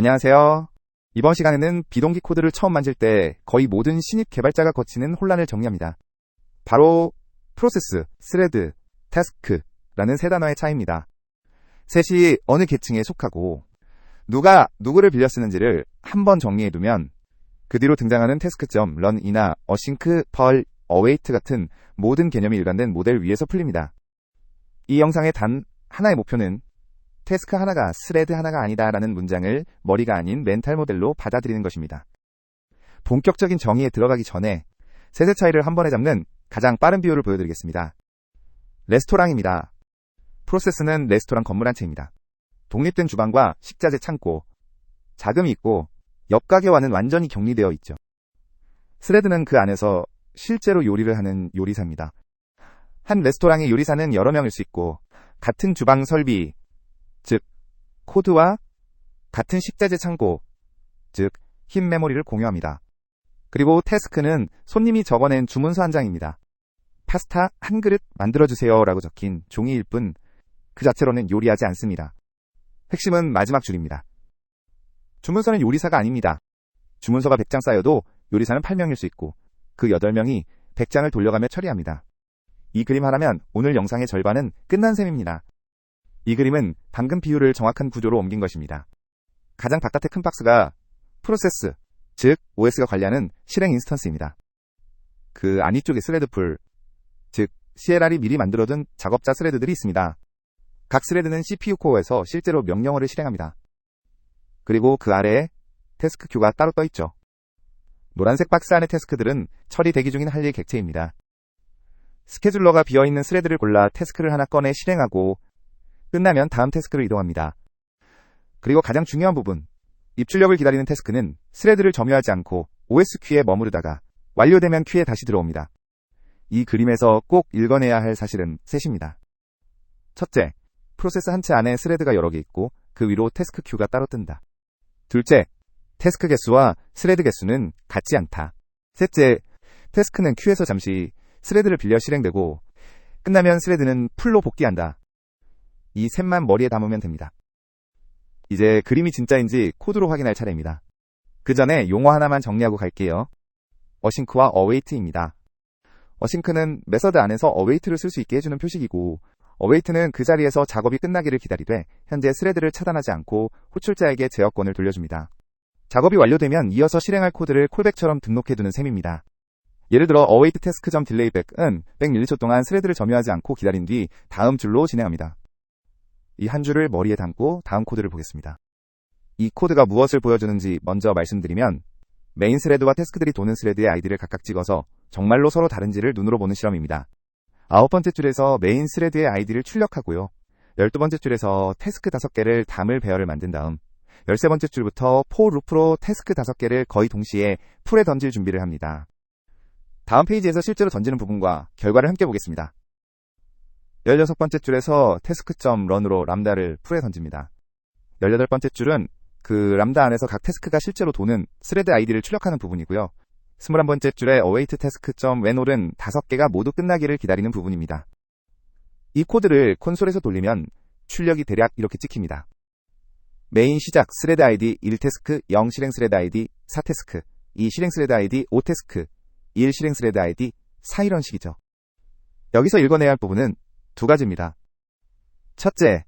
안녕하세요. 이번 시간에는 비동기 코드를 처음 만질 때 거의 모든 신입 개발자가 거치는 혼란을 정리합니다. 바로 프로세스, 스레드, 태스크라는 세 단어의 차이입니다. 셋이 어느 계층에 속하고 누가 누구를 빌려 쓰는지를 한번 정리해두면 그 뒤로 등장하는 태스크.점, 런이나 어싱크, 펄, 어웨이트 같은 모든 개념이 일관된 모델 위에서 풀립니다. 이 영상의 단 하나의 목표는 태스크 하나가 스레드 하나가 아니다 라는 문장을 머리가 아닌 멘탈 모델로 받아들이는 것입니다. 본격적인 정의에 들어가기 전에 셋의 차이를 한 번에 잡는 가장 빠른 비유를 보여드리겠습니다. 레스토랑입니다. 프로세스는 레스토랑 건물 한 채입니다. 독립된 주방과 식자재 창고, 자금이 있고 옆 가게와는 완전히 격리되어 있죠. 스레드는 그 안에서 실제로 요리를 하는 요리사입니다. 한 레스토랑의 요리사는 여러 명일 수 있고 같은 주방 설비, 즉 코드와 같은 식자재 창고, 즉 흰 메모리를 공유합니다. 그리고 태스크는 손님이 적어낸 주문서 한 장입니다. 파스타 한 그릇 만들어주세요 라고 적힌 종이일 뿐 그 자체로는 요리하지 않습니다. 핵심은 마지막 줄입니다. 주문서는 요리사가 아닙니다. 주문서가 100장 쌓여도 요리사는 8명일 수 있고 그 8명이 100장을 돌려가며 처리합니다. 이 그림 하나면 오늘 영상의 절반은 끝난 셈입니다. 이 그림은 방금 비유를 정확한 구조로 옮긴 것입니다. 가장 바깥의 큰 박스가 프로세스, 즉 OS가 관리하는 실행 인스턴스입니다. 그 안위쪽에 스레드풀, 즉 CLR이 미리 만들어둔 작업자 스레드들이 있습니다. 각 스레드는 CPU 코어에서 실제로 명령어를 실행합니다. 그리고 그 아래에 태스크 큐가 따로 떠있죠. 노란색 박스 안의 태스크들은 처리 대기 중인 할 일 객체입니다. 스케줄러가 비어있는 스레드를 골라 태스크를 하나 꺼내 실행하고 끝나면 다음 태스크로 이동합니다. 그리고 가장 중요한 부분, 입출력을 기다리는 태스크는 스레드를 점유하지 않고 OS 큐에 머무르다가 완료되면 큐에 다시 들어옵니다. 이 그림에서 꼭 읽어내야 할 사실은 셋입니다. 첫째, 프로세스 한 채 안에 스레드가 여러 개 있고 그 위로 태스크 큐가 따로 뜬다. 둘째, 태스크 개수와 스레드 개수는 같지 않다. 셋째, 태스크는 큐에서 잠시 스레드를 빌려 실행되고 끝나면 스레드는 풀로 복귀한다. 이 셋만 머리에 담으면 됩니다. 이제 그림이 진짜인지 코드로 확인할 차례입니다. 그 전에 용어 하나만 정리하고 갈게요. 어싱크와 어웨이트입니다. 어싱크는 메서드 안에서 어웨이트를 쓸 수 있게 해주는 표식이고 어웨이트는 그 자리에서 작업이 끝나기를 기다리되 현재 스레드를 차단하지 않고 호출자에게 제어권을 돌려줍니다. 작업이 완료되면 이어서 실행할 코드를 콜백처럼 등록해두는 셈입니다. 예를 들어 await task.delayback은 100ms 동안 스레드를 점유하지 않고 기다린 뒤 다음 줄로 진행합니다. 이 한 줄을 머리에 담고 다음 코드를 보겠습니다. 이 코드가 무엇을 보여주는지 먼저 말씀드리면 메인 스레드와 태스크들이 도는 스레드의 아이디를 각각 찍어서 정말로 서로 다른지를 눈으로 보는 실험입니다. 9번째 줄에서 메인 스레드의 아이디를 출력하고요. 12번째 줄에서 태스크 5개를 담을 배열을 만든 다음 13번째 줄부터 for 루프로 태스크 5개를 거의 동시에 풀에 던질 준비를 합니다. 다음 페이지에서 실제로 던지는 부분과 결과를 함께 보겠습니다. 16번째 줄에서 태스크.run으로 람다를 풀에 던집니다. 18번째 줄은 그 람다 안에서 각 태스크가 실제로 도는 스레드 아이디를 출력하는 부분이고요. 21번째 줄에 await task.whenall은 5개가 모두 끝나기를 기다리는 부분입니다. 이 코드를 콘솔에서 돌리면 출력이 대략 이렇게 찍힙니다. 메인 시작 스레드 아이디 1태스크, 0 실행 스레드 아이디 4태스크, 2 실행 스레드 아이디 5태스크, 1 실행 스레드 아이디 4 이런 식이죠. 여기서 읽어내야 할 부분은 두 가지입니다. 첫째,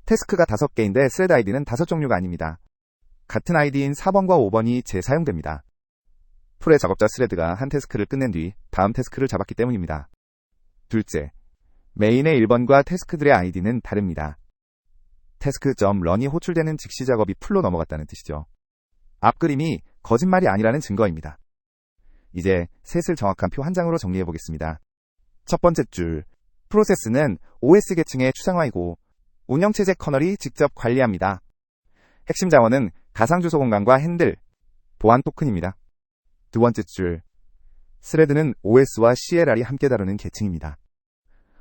태스크가 5개인데 스레드 아이디는 5종류가 아닙니다. 같은 아이디인 4번과 5번이 재사용됩니다. 풀의 작업자 스레드가 한 태스크를 끝낸 뒤 다음 태스크를 잡았기 때문입니다. 둘째, 메인의 1번과 태스크들의 아이디는 다릅니다. 태스크.run이 호출되는 즉시 작업이 풀로 넘어갔다는 뜻이죠. 앞 그림이 거짓말이 아니라는 증거입니다. 이제 셋을 정확한 표 한 장으로 정리해 보겠습니다. 첫 번째 줄, 프로세스는 OS 계층의 추상화이고 운영체제 커널이 직접 관리합니다. 핵심 자원은 가상주소 공간과 핸들, 보안 토큰입니다. 두 번째 줄, 스레드는 OS와 CLR이 함께 다루는 계층입니다.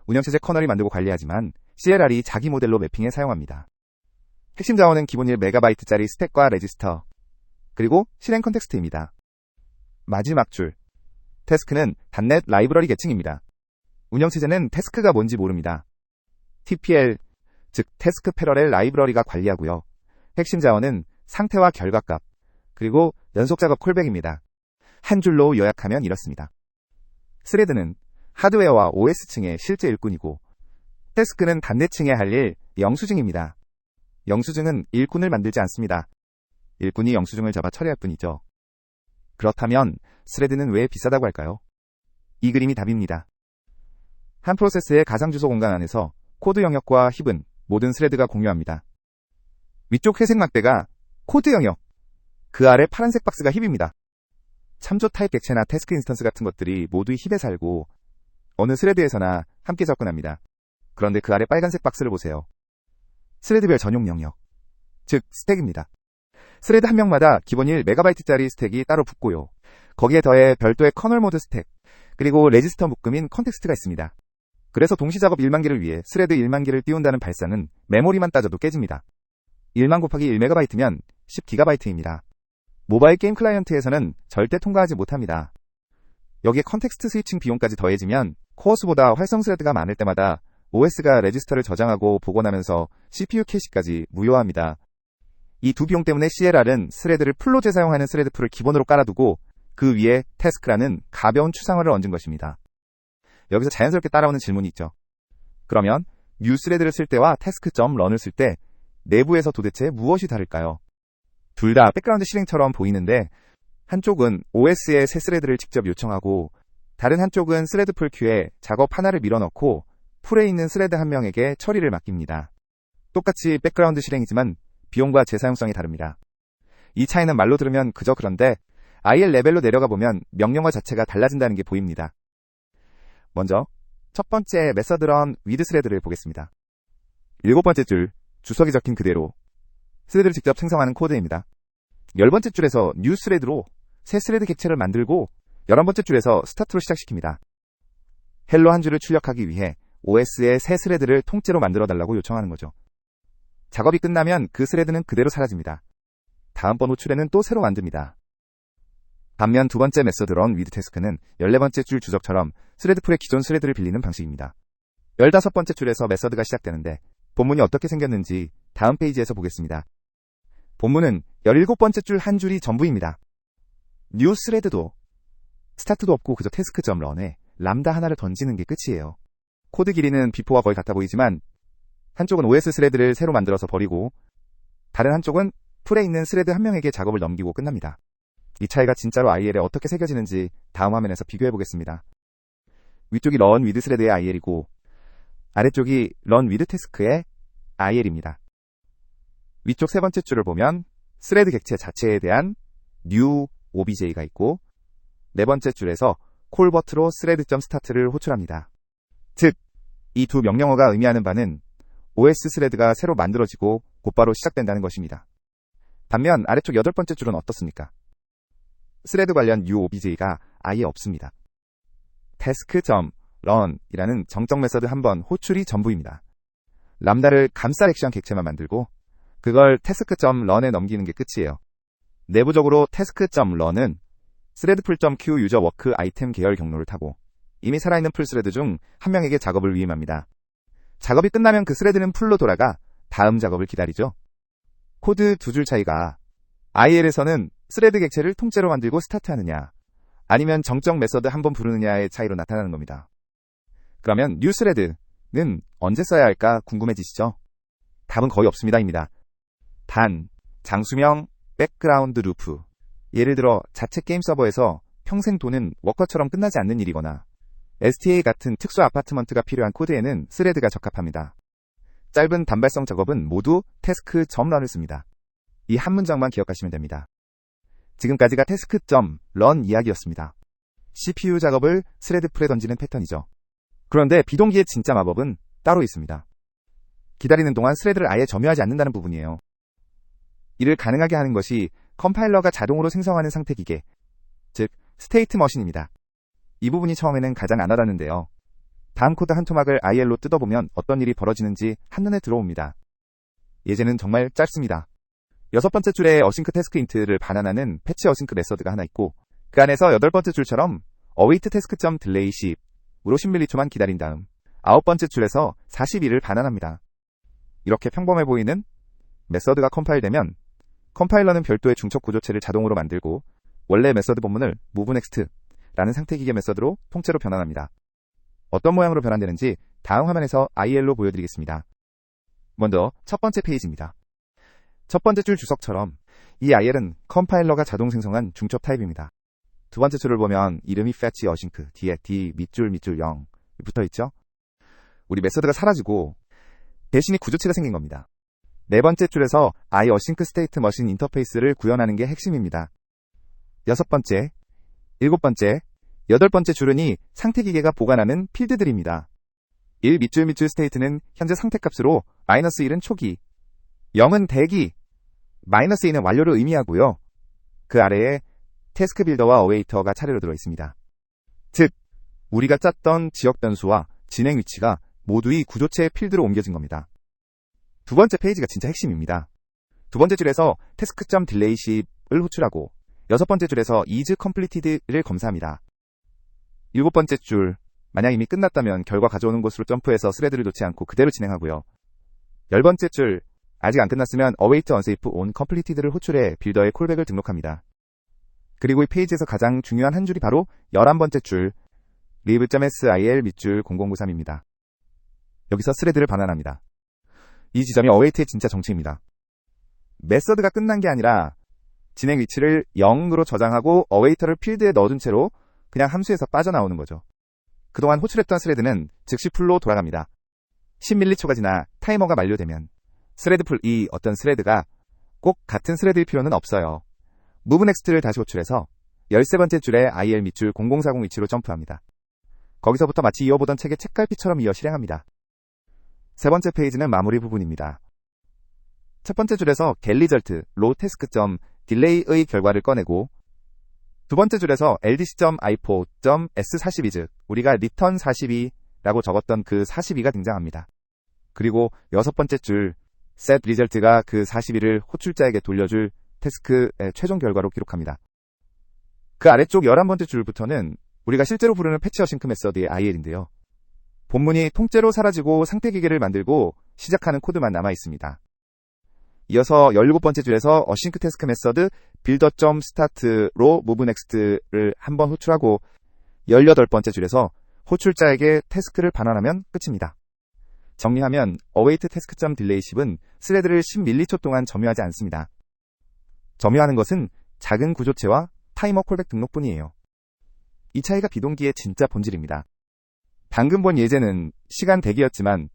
운영체제 커널이 만들고 관리하지만 CLR이 자기 모델로 매핑에 사용합니다. 핵심 자원은 기본 1MB짜리 스택과 레지스터, 그리고 실행 컨텍스트입니다. 마지막 줄, 태스크는 .NET 라이브러리 계층입니다. 운영체제는 태스크가 뭔지 모릅니다. TPL, 즉 태스크 패러렐 라이브러리가 관리하고요. 핵심 자원은 상태와 결과값, 그리고 연속작업 콜백입니다. 한 줄로 요약하면 이렇습니다. 스레드는 하드웨어와 OS층의 실제 일꾼이고, 태스크는 반대층의 할 일, 영수증입니다. 영수증은 일꾼을 만들지 않습니다. 일꾼이 영수증을 잡아 처리할 뿐이죠. 그렇다면 스레드는 왜 비싸다고 할까요? 이 그림이 답입니다. 한 프로세스의 가상주소 공간 안에서 코드 영역과 힙은 모든 스레드가 공유합니다. 위쪽 회색 막대가 코드 영역, 그 아래 파란색 박스가 힙입니다. 참조 타입 객체나 태스크 인스턴스 같은 것들이 모두 힙에 살고 어느 스레드에서나 함께 접근합니다. 그런데 그 아래 빨간색 박스를 보세요. 스레드별 전용 영역, 즉 스택입니다. 스레드 한 명마다 기본 1MB짜리 스택이 따로 붙고요. 거기에 더해 별도의 커널 모드 스택, 그리고 레지스터 묶음인 컨텍스트가 있습니다. 그래서 동시 작업 1만 개를 위해 스레드 1만 개를 띄운다는 발상은 메모리만 따져도 깨집니다. 1만 곱하기 1MB면 10GB입니다. 모바일 게임 클라이언트에서는 절대 통과하지 못합니다. 여기에 컨텍스트 스위칭 비용까지 더해지면 코어 수보다 활성 스레드가 많을 때마다 OS가 레지스터를 저장하고 복원하면서 CPU 캐시까지 무효화합니다. 이 두 비용 때문에 CLR은 스레드를 풀로 재사용하는 스레드풀을 기본으로 깔아두고 그 위에 태스크라는 가벼운 추상화를 얹은 것입니다. 여기서 자연스럽게 따라오는 질문이 있죠. 그러면 new 스레드를 쓸 때와 task.run을 쓸 때 내부에서 도대체 무엇이 다를까요? 둘 다 백그라운드 실행처럼 보이는데 한쪽은 OS에 새 스레드를 직접 요청하고 다른 한쪽은 스레드풀 큐에 작업 하나를 밀어넣고 풀에 있는 스레드 한 명에게 처리를 맡깁니다. 똑같이 백그라운드 실행이지만 비용과 재사용성이 다릅니다. 이 차이는 말로 들으면 그저 그런데 IL 레벨로 내려가 보면 명령어 자체가 달라진다는 게 보입니다. 먼저 첫 번째 메서드 런 위드 스레드를 보겠습니다. 7번째 줄 주석이 적힌 그대로 스레드를 직접 생성하는 코드입니다. 10번째 줄에서 new 스레드로 새 스레드 객체를 만들고 11번째 줄에서 스타트로 시작시킵니다. 헬로 한 줄을 출력하기 위해 OS에 새 스레드를 통째로 만들어 달라고 요청하는 거죠. 작업이 끝나면 그 스레드는 그대로 사라집니다. 다음번 호출에는 또 새로 만듭니다. 반면 두 번째 메서드 런 위드 태스크는 14번째 줄 주석처럼 스레드풀의 기존 스레드를 빌리는 방식입니다. 15번째 줄에서 메서드가 시작되는데 본문이 어떻게 생겼는지 다음 페이지에서 보겠습니다. 본문은 17번째 줄 한 줄이 전부입니다. new 스레드도 스타트도 없고 그저 task.run에 람다 하나를 던지는 게 끝이에요. 코드 길이는 비포와 거의 같아 보이지만 한쪽은 OS 스레드를 새로 만들어서 버리고 다른 한쪽은 풀에 있는 스레드 한 명에게 작업을 넘기고 끝납니다. 이 차이가 진짜로 IL에 어떻게 새겨지는지 다음 화면에서 비교해 보겠습니다. 위쪽이 run with 스레드의 IL이고 아래쪽이 run with 태스크의 IL입니다. 위쪽 세 번째 줄을 보면 스레드 객체 자체에 대한 new obj가 있고 네 번째 줄에서 콜버트로 thread.start를 호출합니다. 즉, 이 두 명령어가 의미하는 바는 OS 스레드가 새로 만들어지고 곧바로 시작된다는 것입니다. 반면 아래쪽 8번째 줄은 어떻습니까? 스레드 관련 new obj가 아예 없습니다. task.run이라는 정적 메서드 한 번 호출이 전부입니다. 람다를 감쌀 액션 객체만 만들고 그걸 task.run에 넘기는 게 끝이에요. 내부적으로 task.run은 threadful.q 유저 워크 아이템 계열 경로를 타고 이미 살아있는 풀 스레드 중 한 명에게 작업을 위임합니다. 작업이 끝나면 그 스레드는 풀로 돌아가 다음 작업을 기다리죠. 코드 두 줄 차이가 IL에서는 스레드 객체를 통째로 만들고 스타트하느냐 아니면 정적 메서드 한 번 부르느냐의 차이로 나타나는 겁니다. 그러면 new 스레드는 언제 써야 할까 궁금해지시죠? 답은 거의 없습니다입니다. 단, 장수명, 백그라운드 루프, 예를 들어 자체 게임 서버에서 평생 도는 워커처럼 끝나지 않는 일이거나 STA 같은 특수 아파트먼트가 필요한 코드에는 스레드가 적합합니다. 짧은 단발성 작업은 모두 task.run을 씁니다. 이 한 문장만 기억하시면 됩니다. 지금까지가 task.run 이야기였습니다. CPU 작업을 스레드풀에 던지는 패턴이죠. 그런데 비동기의 진짜 마법은 따로 있습니다. 기다리는 동안 스레드를 아예 점유하지 않는다는 부분이에요. 이를 가능하게 하는 것이 컴파일러가 자동으로 생성하는 상태 기계, 즉 스테이트 머신입니다. 이 부분이 처음에는 가장 안 와닿는데요. 다음 코드 한 토막을 IL로 뜯어보면 어떤 일이 벌어지는지 한눈에 들어옵니다. 예제는 정말 짧습니다. 6번째 줄에 어싱크 태스크 인트를 반환하는 패치 어싱크 메서드가 하나 있고 그 안에서 8번째 줄처럼 await task.delay 10으로 10m초만 기다린 다음 9번째 줄에서 42를 반환합니다. 이렇게 평범해 보이는 메서드가 컴파일되면 컴파일러는 별도의 중첩 구조체를 자동으로 만들고 원래 메서드 본문을 moveNext라는 상태기계 메서드로 통째로 변환합니다. 어떤 모양으로 변환되는지 다음 화면에서 IL로 보여드리겠습니다. 먼저 첫 번째 페이지입니다. 첫 번째 줄 주석처럼 이 IL은 컴파일러가 자동 생성한 중첩 타입입니다. 두 번째 줄을 보면 이름이 fetch async, 뒤에 d 밑줄 0 붙어있죠? 우리 메서드가 사라지고 대신에 구조체가 생긴 겁니다. 네 번째 줄에서 I async state machine 인터페이스를 구현하는 게 핵심입니다. 여섯 번째, 일곱 번째, 여덟 번째 줄은 이 상태기계가 보관하는 필드들입니다. 1 밑줄 스테이트는 현재 상태값으로 -1은 초기, 0은 대기, -2는 완료를 의미하고요. 그 아래에 태스크 빌더와 어웨이터가 차례로 들어있습니다. 즉, 우리가 짰던 지역 변수와 진행 위치가 모두 이 구조체의 필드로 옮겨진 겁니다. 두 번째 페이지가 진짜 핵심입니다. 두 번째 줄에서 task.delay십을 호출하고 여섯 번째 줄에서 is completed를 검사합니다. 일곱 번째 줄, 만약 이미 끝났다면 결과 가져오는 곳으로 점프해서 스레드를 놓지 않고 그대로 진행하고요. 열 번째 줄, 아직 안 끝났으면 await unsafe on completed를 호출해 빌더의 콜백을 등록합니다. 그리고 이 페이지에서 가장 중요한 한 줄이 바로 11번째 줄, live.sil 밑줄 0093입니다. 여기서 스레드를 반환합니다. 이 지점이 await의 진짜 정체입니다. 메서드가 끝난 게 아니라 진행 위치를 0으로 저장하고 어웨이터를 필드에 넣어둔 채로 그냥 함수에서 빠져나오는 거죠. 그동안 호출했던 스레드는 즉시 풀로 돌아갑니다. 10m초가 지나 타이머가 만료되면 스레드 풀, 이 어떤 스레드가 꼭 같은 스레드일 필요는 없어요. moveNext를 다시 호출해서 13번째 줄에 IL 밑줄 0040 위치로 점프합니다. 거기서부터 마치 이어보던 책의 책갈피처럼 이어 실행합니다. 세 번째 페이지는 마무리 부분입니다. 첫 번째 줄에서 getResult, rowTask.delay의 결과를 꺼내고 두 번째 줄에서 ldc.i4.s42, 우리가 return 42라고 적었던 그 42가 등장합니다. 그리고 여섯 번째 줄 setResult가 그 42를 호출자에게 돌려줄 태스크의 최종 결과로 기록합니다. 그 아래쪽 11번째 줄부터는 우리가 실제로 부르는 패치 어싱크 메서드의 IL인데요. 본문이 통째로 사라지고 상태기계를 만들고 시작하는 코드만 남아 있습니다. 이어서 17번째 줄에서 어싱크 태스크 메서드 builder.start로 moveNext를 한번 호출하고 18번째 줄에서 호출자에게 태스크를 반환하면 끝입니다. 정리하면 await task.delay십은 스레드를 10m초 동안 점유하지 않습니다. 점유하는 것은 작은 구조체와 타이머 콜백 등록뿐이에요. 이 차이가 비동기의 진짜 본질입니다. 방금 본 예제는 시간 대기였지만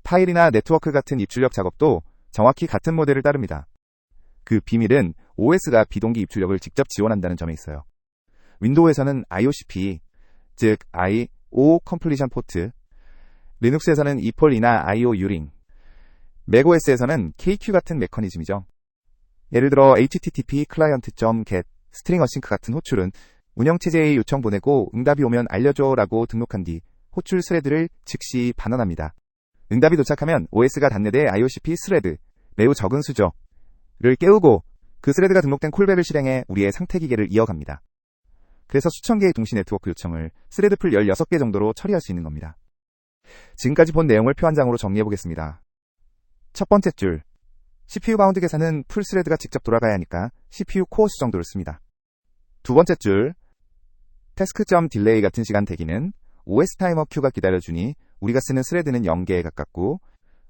파일이나 네트워크 같은 입출력 작업도 정확히 같은 모델을 따릅니다. 그 비밀은 OS가 비동기 입출력을 직접 지원한다는 점에 있어요. 윈도우에서는 IOCP, 즉 I/O Completion Port, 리눅스에서는 epoll이나 IO Uring, 맥OS에서는 KQ 같은 메커니즘이죠. 예를 들어 http client.get, string async 같은 호출은 운영체제에 요청 보내고 응답이 오면 알려줘 라고 등록한 뒤 호출 스레드를 즉시 반환합니다. 응답이 도착하면 OS가 단내대 IOCP 스레드, 매우 적은 수저를 깨우고 그 스레드가 등록된 콜백을 실행해 우리의 상태기계를 이어갑니다. 그래서 수천 개의 동시 네트워크 요청을 스레드 풀 16개 정도로 처리할 수 있는 겁니다. 지금까지 본 내용을 표 한 장으로 정리해 보겠습니다. 첫 번째 줄, CPU 바운드 계산은 풀 스레드가 직접 돌아가야 하니까 CPU 코어 수 정도를 씁니다. 두 번째 줄, task.delay 같은 시간 대기는 OS 타이머 Q가 기다려주니 우리가 쓰는 스레드는 0개에 가깝고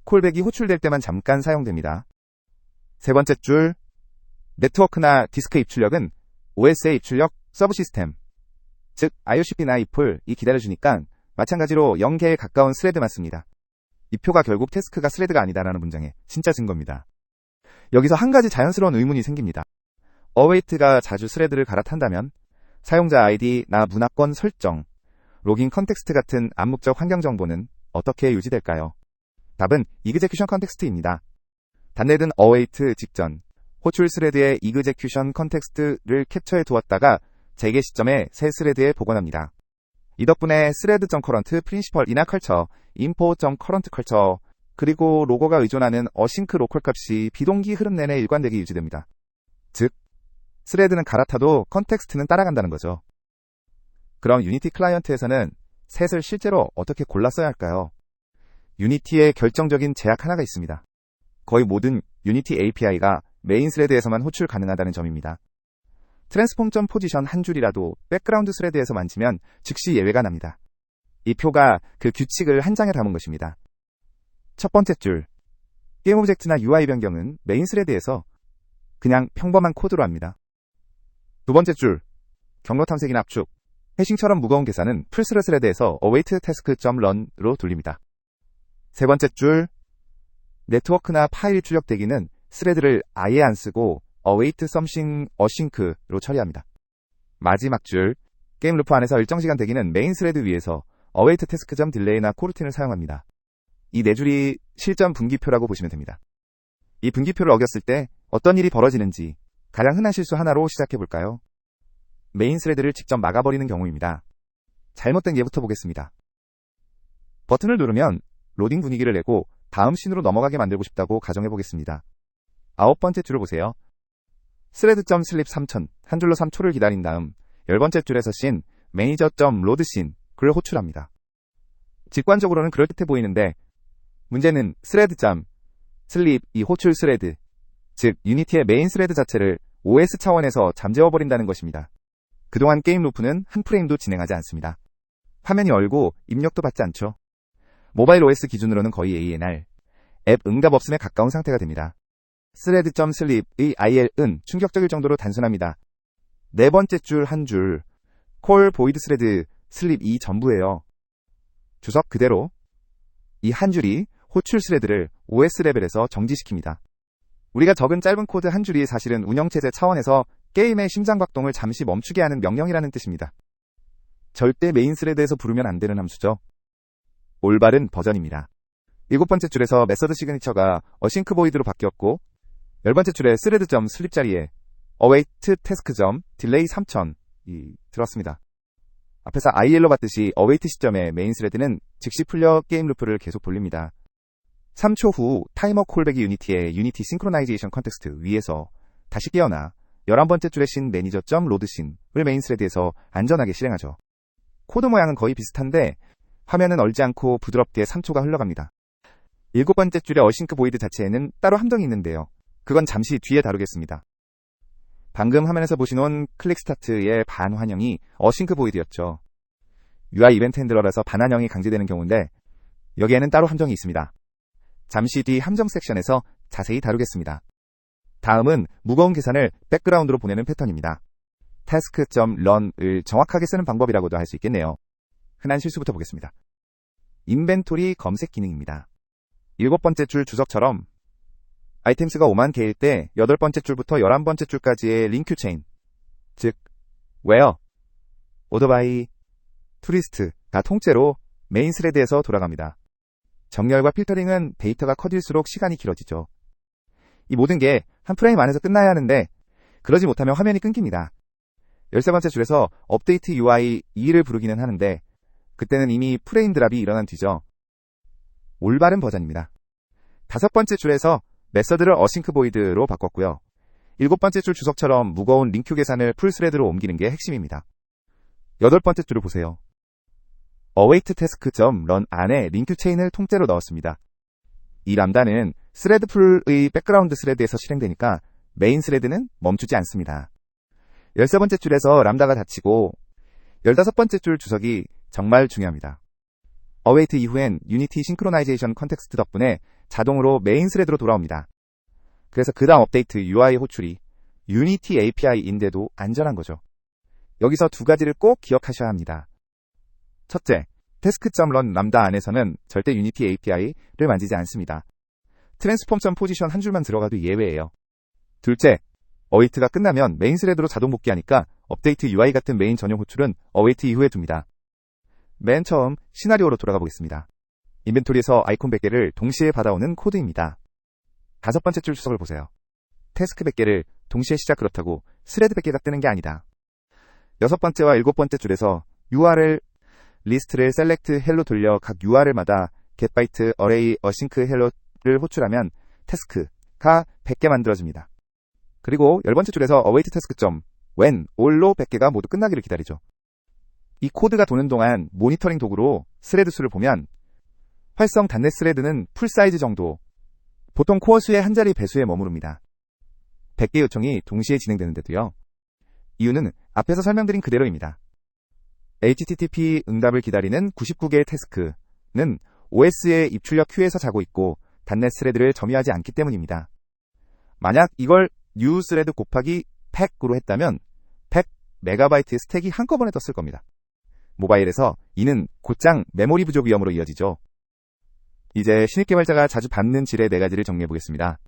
콜백이 호출될 때만 잠깐 사용됩니다. 세 번째 줄, 네트워크나 디스크 입출력은 OS의 입출력 서브 시스템, 즉 IOCP나 이폴이 기다려주니까 마찬가지로 0개에 가까운 스레드만 씁니다. 이 표가 결국 태스크가 스레드가 아니다라는 문장의 진짜 증거입니다. 여기서 한 가지 자연스러운 의문이 생깁니다. await가 자주 스레드를 갈아탄다면 사용자 아이디, 나 문화권 설정, 로깅 컨텍스트 같은 암묵적 환경 정보는 어떻게 유지될까요? 답은 execution 컨텍스트입니다. 단내든 await 직전 호출 스레드의 execution 컨텍스트를 캡처해 두었다가 재개 시점에 새 스레드에 복원합니다. 이 덕분에 thread.current principal이나 culture, info.current culture, 그리고 로거가 의존하는 async 로컬 값이 비동기 흐름 내내 일관되게 유지됩니다. 즉, 스레드는 갈아타도 컨텍스트는 따라간다는 거죠. 그럼 유니티 클라이언트에서는 셋을 실제로 어떻게 골라 써야 할까요? 유니티의 결정적인 제약 하나가 있습니다. 거의 모든 유니티 API가 메인 스레드에서만 호출 가능하다는 점입니다. 트랜스폼 포지션 한 줄이라도 백그라운드 스레드에서 만지면 즉시 예외가 납니다. 이 표가 그 규칙을 한 장에 담은 것입니다. 첫 번째 줄, 게임 오브젝트나 UI 변경은 메인 스레드에서 그냥 평범한 코드로 합니다. 두 번째 줄, 경로 탐색이나 압축, 해싱처럼 무거운 계산은 풀스레드에서 await task.run으로 돌립니다. 세 번째 줄, 네트워크나 파일 출력 대기는 스레드를 아예 안 쓰고 await something async로 처리합니다. 마지막 줄, 게임 루프 안에서 일정 시간 대기는 메인 스레드 위에서 await task.delay나 코루틴을 사용합니다. 이 네 줄이 실전 분기표라고 보시면 됩니다. 이 분기표를 어겼을 때 어떤 일이 벌어지는지 가장 흔한 실수 하나로 시작해 볼까요? 메인 스레드를 직접 막아버리는 경우입니다. 잘못된 예부터 보겠습니다. 버튼을 누르면 로딩 분위기를 내고 다음 씬으로 넘어가게 만들고 싶다고 가정해 보겠습니다. 아홉 번째 줄을 보세요. thread.sleep 3000 한 줄로 3초를 기다린 다음 10번째 줄에서 씬 manager.load 씬을 호출합니다. 직관적으로는 그럴듯해 보이는데 문제는 thread.sleep 이 호출 스레드, 즉 유니티의 메인 스레드 자체를 OS 차원에서 잠재워버린다는 것입니다. 그동안 게임 루프는 한 프레임도 진행하지 않습니다. 화면이 얼고 입력도 받지 않죠. 모바일 OS 기준으로는 거의 ANR, 앱 응답 없음에 가까운 상태가 됩니다. thread.sleep의 IL은 충격적일 정도로 단순합니다. 네 번째 줄 한 줄, call void thread sleep 이 전부예요. 주석 그대로 이 한 줄이 호출 스레드를 OS 레벨에서 정지시킵니다. 우리가 적은 짧은 코드 한 줄이 사실은 운영체제 차원에서 게임의 심장박동을 잠시 멈추게 하는 명령이라는 뜻입니다. 절대 메인 스레드에서 부르면 안 되는 함수죠. 올바른 버전입니다. 7번째 줄에서 메서드 시그니처가 async void로 바뀌었고 10번째 줄에 thread.sleep 자리에 await task.delay 3000이 들었습니다. 앞에서 IL로 봤듯이 await 시점에 메인 스레드는 즉시 풀려 게임 루프를 계속 돌립니다. 3초 후 타이머 콜백이 유니티의 유니티 싱크로나이제이션 컨텍스트 위에서 다시 깨어나 11번째 줄에 씬 매니저.로드 씬을 메인 스레드에서 안전하게 실행하죠. 코드 모양은 거의 비슷한데 화면은 얼지 않고 부드럽게 3초가 흘러갑니다. 7번째 줄의 async void 자체에는 따로 함정이 있는데요. 그건 잠시 뒤에 다루겠습니다. 방금 화면에서 보신 클릭 스타트의 반환영이 async void였죠. UI 이벤트 핸들러라서 반환영이 강제되는 경우인데 여기에는 따로 함정이 있습니다. 잠시 뒤 함정 섹션에서 자세히 다루겠습니다. 다음은 무거운 계산을 백그라운드로 보내는 패턴입니다. task.run을 정확하게 쓰는 방법이라고도 할 수 있겠네요. 흔한 실수부터 보겠습니다. 인벤토리 검색 기능입니다. 7번째 줄 주석처럼 아이템스가 5만 개일 때 8번째 줄부터 11번째 줄까지의 링크 체인, 즉 where, order by, tourist가 통째로 메인 스레드에서 돌아갑니다. 정렬과 필터링은 데이터가 커질수록 시간이 길어지죠. 이 모든 게 한 프레임 안에서 끝나야 하는데 그러지 못하면 화면이 끊깁니다. 13번째 줄에서 업데이트 UI 2를 부르기는 하는데 그때는 이미 프레임 드랍이 일어난 뒤죠. 올바른 버전입니다. 5번째 줄에서 메서드를 async void로 바꿨고요. 7번째 줄 주석처럼 무거운 링큐 계산을 풀스레드로 옮기는 게 핵심입니다. 8번째 줄을 보세요. await task.run 안에 링큐 체인을 통째로 넣었습니다. 이 람다는 스레드 풀의 백그라운드 스레드에서 실행되니까 메인 스레드는 멈추지 않습니다. 13번째 줄에서 람다가 닫히고 15번째 줄 주석이 정말 중요합니다. await 이후엔 유니티 싱크로나이제이션 컨텍스트 덕분에 자동으로 메인 스레드로 돌아옵니다. 그래서 그 다음 업데이트 UI 호출이 유니티 API인데도 안전한 거죠. 여기서 두 가지를 꼭 기억하셔야 합니다. 첫째, task.run 람다 안에서는 절대 유니티 API를 만지지 않습니다. 트랜스폼 포지션 한 줄만 들어가도 예외예요. 둘째, await가 끝나면 메인 스레드로 자동 복귀하니까 업데이트 UI 같은 메인 전용 호출은 await 이후에 둡니다. 맨 처음 시나리오로 돌아가 보겠습니다. 인벤토리에서 아이콘 100개를 동시에 받아오는 코드입니다. 5번째 줄 주석을 보세요. 태스크 100개를 동시에 시작 그렇다고 스레드 100개가 뜨는 게 아니다. 6번째와 7번째 줄에서 URL 리스트를 select hello 돌려 각 URL마다 getByte array async hello를 호출하면 태스크가 100개 만들어집니다. 그리고 10번째 줄에서 await task. when all로 100개가 모두 끝나기를 기다리죠. 이 코드가 도는 동안 모니터링 도구로 스레드 수를 보면 활성 단넷 스레드는 풀 사이즈 정도, 보통 코어 수의 한 자리 배수에 머무릅니다. 100개 요청이 동시에 진행되는데도요. 이유는 앞에서 설명드린 그대로입니다. HTTP 응답을 기다리는 99개의 태스크는 OS의 입출력 큐에서 자고 있고 단넷 스레드를 점유하지 않기 때문입니다. 만약 이걸 new 스레드 곱하기 100으로 했다면 100MB의 스택이 한꺼번에 떴을 겁니다. 모바일에서 이는 곧장 메모리 부족 위험으로 이어지죠. 이제 신입 개발자가 자주 받는 질의 4가지를 정리해보겠습니다.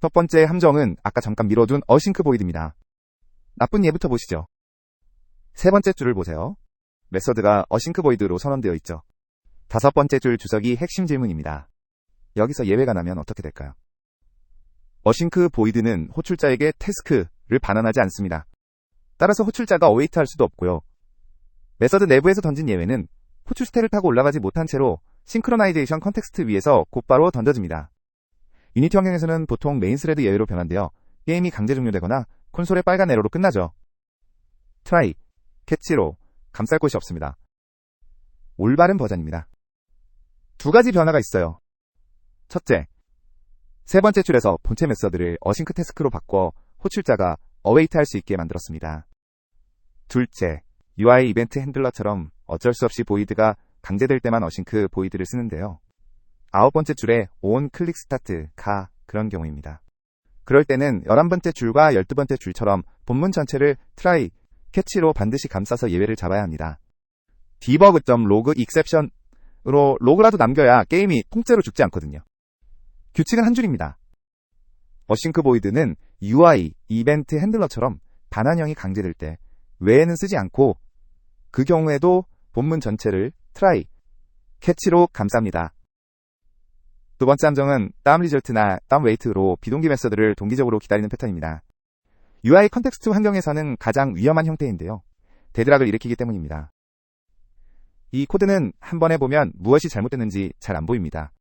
첫 번째 함정은 아까 잠깐 미뤄둔 어싱크 보이드입니다. 나쁜 예부터 보시죠. 세 번째 줄을 보세요. 메서드가 어싱크 보이드로 선언되어 있죠. 다섯 번째 줄 주석이 핵심 질문입니다. 여기서 예외가 나면 어떻게 될까요? 어싱크 보이드는 호출자에게 태스크를 반환하지 않습니다. 따라서 호출자가 어웨이트 할 수도 없고요. 메서드 내부에서 던진 예외는 호출 스택을 타고 올라가지 못한 채로 싱크로나이제이션 컨텍스트 위에서 곧바로 던져집니다. 유니티 환경에서는 보통 메인 스레드 예외로 변환되어 게임이 강제 종료되거나 콘솔의 빨간 에러로 끝나죠. 트라이, 캐치로 감쌀 곳이 없습니다. 올바른 버전입니다. 두 가지 변화가 있어요. 첫째, 세 번째 줄에서 본체 메서드를 어싱크 태스크로 바꿔 호출자가 어웨이트 할 수 있게 만들었습니다. 둘째, UI 이벤트 핸들러처럼 어쩔 수 없이 보이드가 강제될 때만 어싱크 보이드를 쓰는데요. 아홉 번째 줄에 on 클릭 스타트가 그런 경우입니다. 그럴 때는 11번째 줄과 12번째 줄처럼 본문 전체를 try, catch로 반드시 감싸서 예외를 잡아야 합니다. debug.log exception으로 로그라도 남겨야 게임이 통째로 죽지 않거든요. 규칙은 한 줄입니다. 어싱크 보이드는 UI, 이벤트 핸들러처럼 반환형이 강제될 때 외에는 쓰지 않고 그 경우에도 본문 전체를 try, catch로 감쌉니다. 두 번째 함정은 다운 리절트나 다운 웨이트로 비동기 메서드를 동기적으로 기다리는 패턴입니다. UI 컨텍스트 환경에서는 가장 위험한 형태인데요. 데드락을 일으키기 때문입니다. 이 코드는 한 번에 보면 무엇이 잘못됐는지 잘 안 보입니다.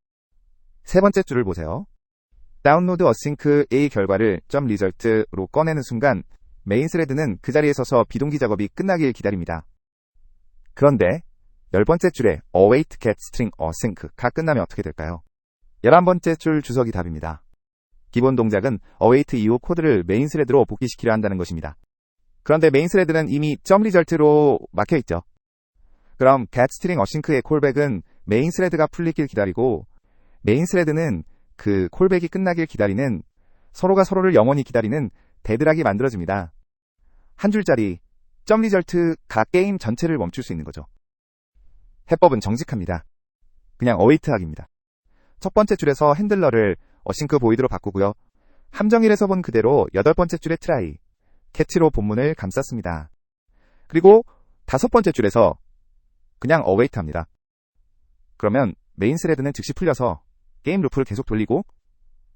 세 번째 줄을 보세요. 다운로드 어싱크 A 결과를 .result로 꺼내는 순간 메인 스레드는 그 자리에 서서 비동기 작업이 끝나길 기다립니다. 그런데 10번째 줄에 await get string async가 끝나면 어떻게 될까요? 11번째 줄 주석이 답입니다. 기본 동작은 await 이후 코드를 메인 스레드로 복귀시키려 한다는 것입니다. 그런데 메인 스레드는 이미 .result로 막혀있죠. 그럼 get string async의 콜백은 메인 스레드가 풀리길 기다리고 메인 스레드는 그 콜백이 끝나길 기다리는 서로가 서로를 영원히 기다리는 데드락이 만들어집니다. 한 줄짜리 .result가 게임 전체를 멈출 수 있는 거죠. 해법은 정직합니다. 그냥 await하기입니다. 첫 번째 줄에서 핸들러를 어싱크 보이드로 바꾸고요. 함정 1에서 본 그대로 8번째 줄에 try, catch로 본문을 감쌌습니다. 그리고 5번째 줄에서 그냥 await합니다. 그러면 메인 스레드는 즉시 풀려서 게임 루프를 계속 돌리고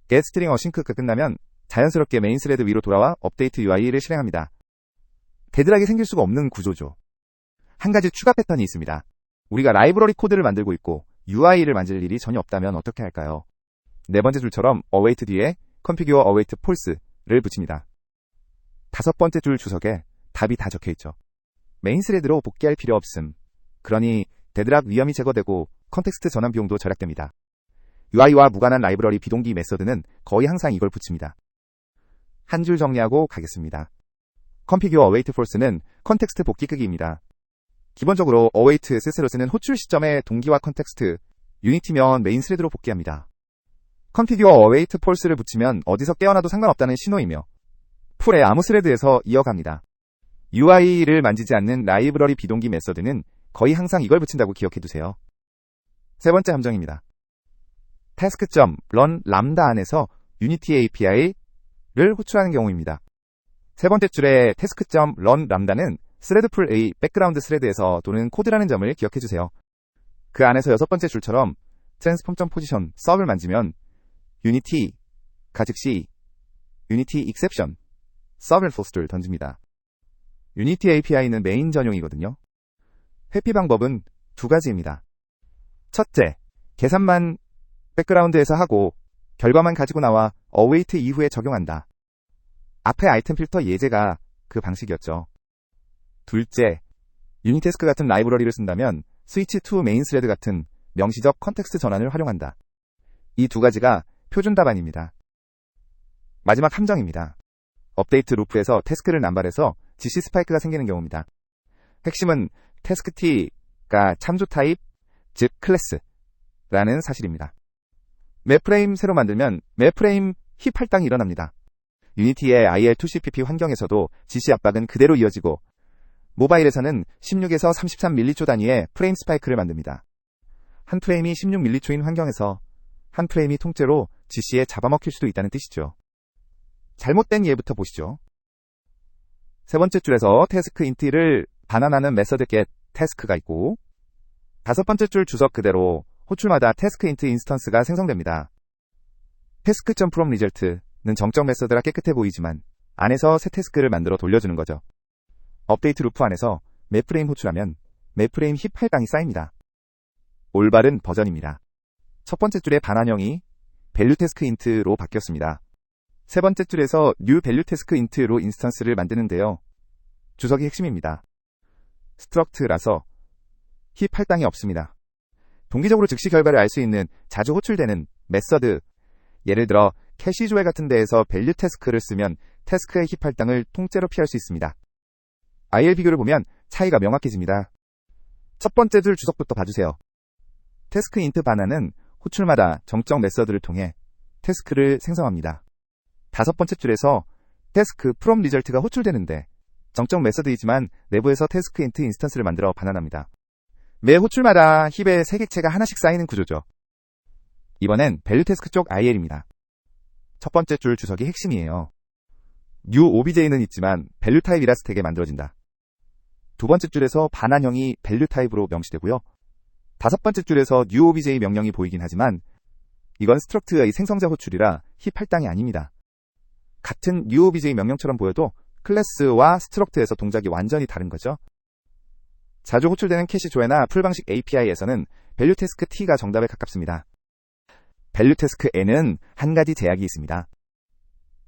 get string async가 끝나면 자연스럽게 메인 스레드 위로 돌아와 업데이트 UI를 실행합니다. 데드락이 생길 수가 없는 구조죠. 한 가지 추가 패턴이 있습니다. 우리가 라이브러리 코드를 만들고 있고 UI를 만질 일이 전혀 없다면 어떻게 할까요? 네 번째 줄처럼 await 뒤에 configure await false를 붙입니다. 다섯 번째 줄 주석에 답이 다 적혀있죠. 메인 스레드로 복귀할 필요 없음. 그러니 데드락 위험이 제거되고 컨텍스트 전환 비용도 절약됩니다. UI와 무관한 라이브러리 비동기 메서드는 거의 항상 이걸 붙입니다. 한 줄 정리하고 가겠습니다. configure await false는 컨텍스트 복귀 끄기입니다. 기본적으로 await 스스로 쓰는 호출 시점의 동기와 컨텍스트, 유니티면 메인 스레드로 복귀합니다. configure await false를 붙이면 어디서 깨어나도 상관없다는 신호이며 풀의 아무 스레드에서 이어갑니다. UI를 만지지 않는 라이브러리 비동기 메서드는 거의 항상 이걸 붙인다고 기억해두세요. 세 번째 함정입니다. task.run 람다 안에서 유니티 API를 호출하는 경우입니다. 세 번째 줄에 task.run 람다는 스레드풀 A 백그라운드 스레드에서 도는 코드라는 점을 기억해주세요. 그 안에서 여섯 번째 줄처럼 transform.position 서브를 만지면 유니티가 즉시 유니티 exception 서브 포스트를 던집니다. 유니티 API는 메인 전용이거든요. 회피 방법은 두 가지입니다. 첫째, 계산만 백그라운드에서 하고 결과만 가지고 나와 await 이후에 적용한다. 앞에 아이템 필터 예제가 그 방식이었죠. 둘째, 유니테스크 같은 라이브러리를 쓴다면 스위치 to 메인 스레드 같은 명시적 컨텍스트 전환을 활용한다. 이 두 가지가 표준 답안입니다. 마지막 함정입니다. 업데이트 루프에서 태스크를 남발해서 GC 스파이크가 생기는 경우입니다. 핵심은 태스크 T가 참조 타입, 즉 클래스라는 사실입니다. 맵프레임 새로 만들면 맵프레임 힙 할당이 일어납니다. 유니티의 IL2CPP 환경에서도 GC 압박은 그대로 이어지고 모바일에서는 16에서 33m초 단위의 프레임 스파이크를 만듭니다. 한 프레임이 16m초인 환경에서 한 프레임이 통째로 GC에 잡아먹힐 수도 있다는 뜻이죠. 잘못된 예부터 보시죠. 세 번째 줄에서 태스크 인트를 반환하는 메서드 get 태스크가 있고, 다섯 번째 줄 주석 그대로 호출마다 태스크 인트 인스턴스가 생성됩니다. 태스크.from result는 정적 메서드라 깨끗해 보이지만 안에서 새 태스크를 만들어 돌려주는 거죠. 업데이트 루프 안에서 맵프레임 호출하면 맵프레임 힙 할당이 쌓입니다. 올바른 버전입니다. 첫 번째 줄의 반환형이 value task int로 바뀌었습니다. 세 번째 줄에서 new value task int로 인스턴스를 만드는데요. 주석이 핵심입니다. struct라서 힙 할당이 없습니다. 동기적으로 즉시 결과를 알 수 있는 자주 호출되는 메서드, 예를 들어 캐시 조회 같은 데에서 value task를 쓰면 태스크의 힙 할당을 통째로 피할 수 있습니다. IL 비교를 보면 차이가 명확해집니다. 첫 번째 줄 주석부터 봐주세요. 태스크 인트 반환은 호출마다 정적 메서드를 통해 태스크를 생성합니다. 다섯 번째 줄에서 태스크 from result가 호출되는데 정적 메서드이지만 내부에서 태스크 인트 인스턴스를 만들어 반환합니다. 매 호출마다 힙의 세 객체가 하나씩 쌓이는 구조죠. 이번엔 value task 쪽 IL입니다. 첫 번째 줄 주석이 핵심이에요. new obj는 있지만 value 타입이라 스택에 만들어진다. 두 번째 줄에서 반환형이 value 타입으로 명시되고요. 다섯 번째 줄에서 new obj 명령이 보이긴 하지만 이건 스트럭트의 생성자 호출이라 힙 할당이 아닙니다. 같은 new obj 명령처럼 보여도 클래스와 스트럭트에서 동작이 완전히 다른 거죠. 자주 호출되는 캐시 조회나 풀 방식 API에서는 value task T가 정답에 가깝습니다. value task N은 한 가지 제약이 있습니다.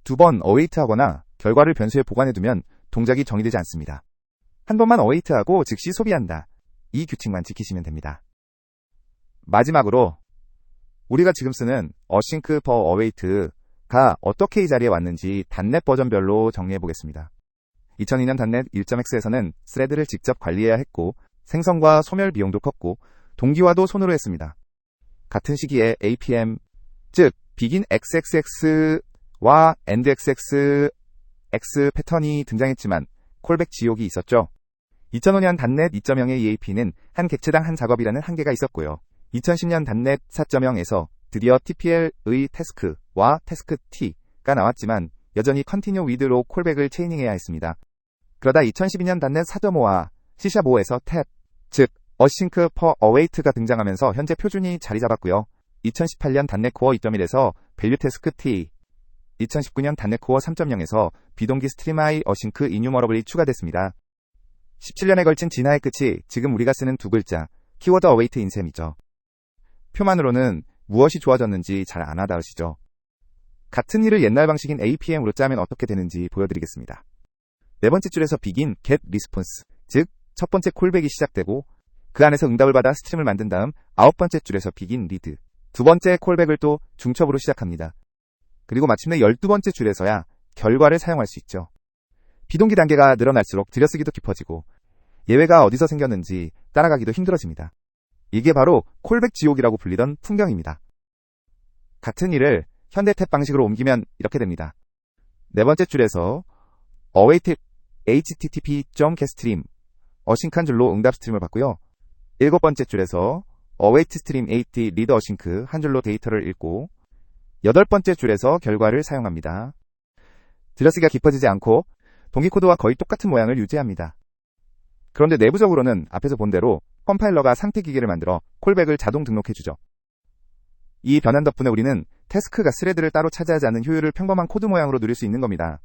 두 번 await하거나 결과를 변수에 보관해두면 동작이 정의되지 않습니다. 한 번만 await하고 즉시 소비한다. 이 규칙만 지키시면 됩니다. 마지막으로 우리가 지금 쓰는 async per await가 어떻게 이 자리에 왔는지 닷넷 버전별로 정리해 보겠습니다. 2002년 닷넷 1.x에서는 스레드를 직접 관리해야 했고 생성과 소멸 비용도 컸고 동기화도 손으로 했습니다. 같은 시기에 APM, 즉 begin xxx와 end xxx 패턴이 등장했지만 콜백 지옥이 있었죠. 2005년 닷넷 2.0의 EAP는 한 객체당 한 작업이라는 한계가 있었고요. 2010년 닷넷 4.0에서 드디어 TPL의 태스크와 태스크 T가 나왔지만 여전히 컨티뉴 위드로 콜백을 체이닝해야 했습니다. 그러다 2012년 닷넷 4.5와 C#5에서 탭, 즉 async per await가 등장하면서 현재 표준이 자리 잡았고요. 2018년 닷넷 코어 2.1에서 value task T, 2019년 닷넷 코어 3.0에서 비동기 스트림 I async enumerable이 추가됐습니다. 17년에 걸친 진화의 끝이 지금 우리가 쓰는 두 글자 키워드 await인 셈이죠. 표만으로는 무엇이 좋아졌는지 잘 안 와닿으시죠? 같은 일을 옛날 방식인 APM으로 짜면 어떻게 되는지 보여드리겠습니다. 네 번째 줄에서 begin, get, response, 즉 첫 번째 콜백이 시작되고 그 안에서 응답을 받아 스트림을 만든 다음 아홉 번째 줄에서 begin, read, 두 번째 콜백을 또 중첩으로 시작합니다. 그리고 마침내 12번째 줄에서야 결과를 사용할 수 있죠. 비동기 단계가 늘어날수록 들여쓰기도 깊어지고 예외가 어디서 생겼는지 따라가기도 힘들어집니다. 이게 바로 콜백 지옥이라고 불리던 풍경입니다. 같은 일을 현대 탭 방식으로 옮기면 이렇게 됩니다. 네 번째 줄에서 await http.getStream async 한 줄로 응답 스트림을 받고요. 일곱 번째 줄에서 await stream at read async 한 줄로 데이터를 읽고 여덟 번째 줄에서 결과를 사용합니다. 들여쓰기가 깊어지지 않고 동기 코드와 거의 똑같은 모양을 유지합니다. 그런데 내부적으로는 앞에서 본 대로 컴파일러가 상태 기계를 만들어 콜백을 자동 등록해주죠. 이 변환 덕분에 우리는 태스크가 스레드를 따로 차지하지 않는 효율을 평범한 코드 모양으로 누릴 수 있는 겁니다.